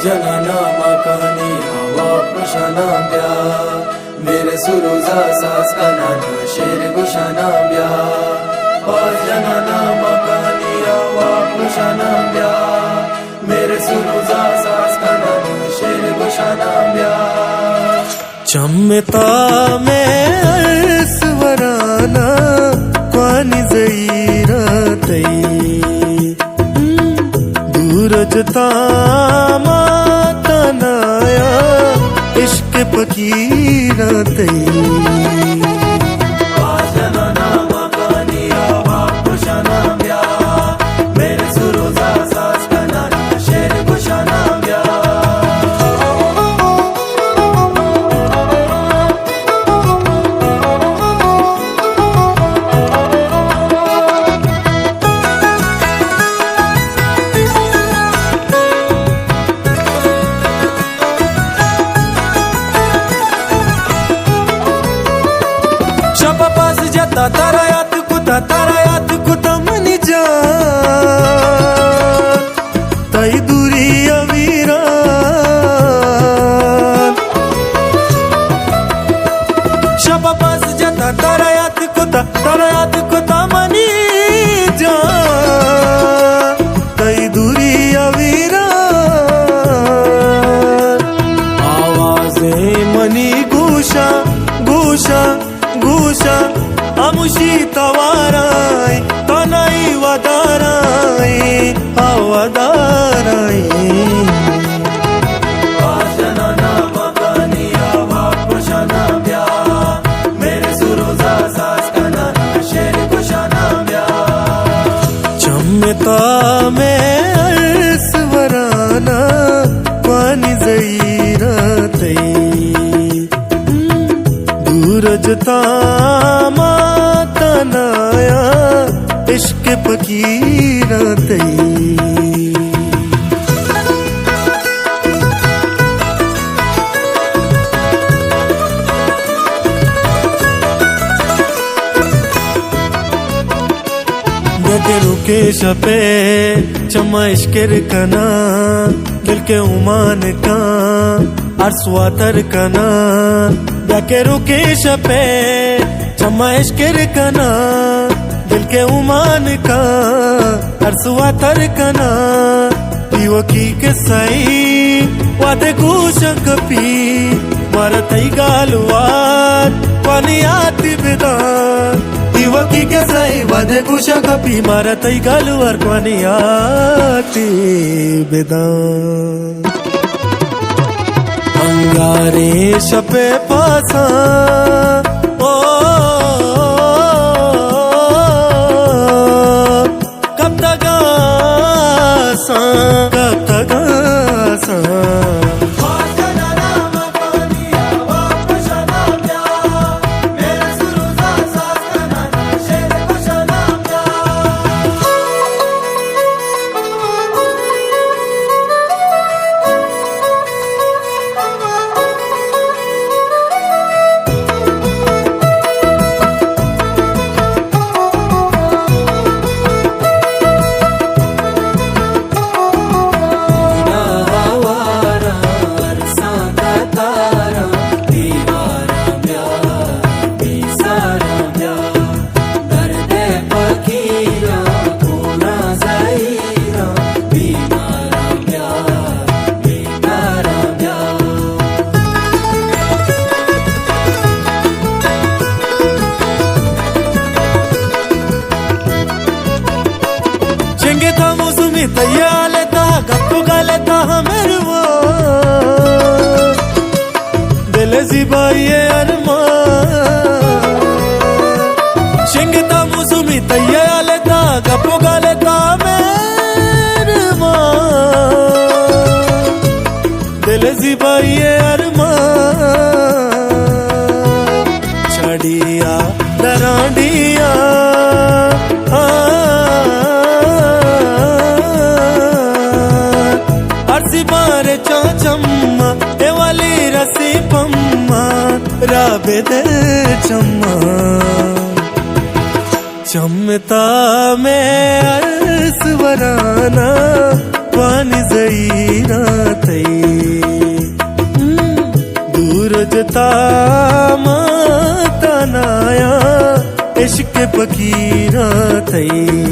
जनना makani hava pushana bya mere suruza sas kanana sher gushana bya janana makani hava pushana bya mere suruza sas kanana sher gushana bya चमता में अर्सवराना क्वानी ज़ईरातई दूरजता माता नाया इश्क पकीरातई तारा याद कुता money जा ताई दूरी अवीरा शबा पास जाता तारा याद कुता मनी जा ताई दूरी अवीरा आवाज़ें money गुशा गुशा गुशा आमुशी तवाराई तनाई वदाराई आवदाराई जनना makani hava pushana bya mere suruza sas kanana sher gushana bya चमता में अर्सवराना क्वानी ज़ईरातई दूरजता नाया इश्क पकीरातई के रुके शपे चमा इश्कर कना दिल के उमान का अरसुआ तर कना के रुके शपे चमा इश्कर कना दिल के उमान का अरसुआ तर कना पीवकी के सई वादे गुशं कपी मारतई गालवात पानी आती बेदान पीवकी के सई वादे गुशं कपी मारतई गालवार पानी आती बेदान अंगारे शपे पासा ओ कब तक आसा तैयालेता गप्पू गालेता मेरे वो दिल ज़िबाइये अरमान शिंगता मुसुमी तैयालेता गप्पू गालेता मेरे वो दिल ज़िबाइये अरमान छड़िया दरांडिया मारे चम्मा ए वाली रसी पम्मा राबे दे चम्मा चमता में अर्सवराना क्वानी ज़ईरातई जुता माता नाया इश्क फकीरा थई।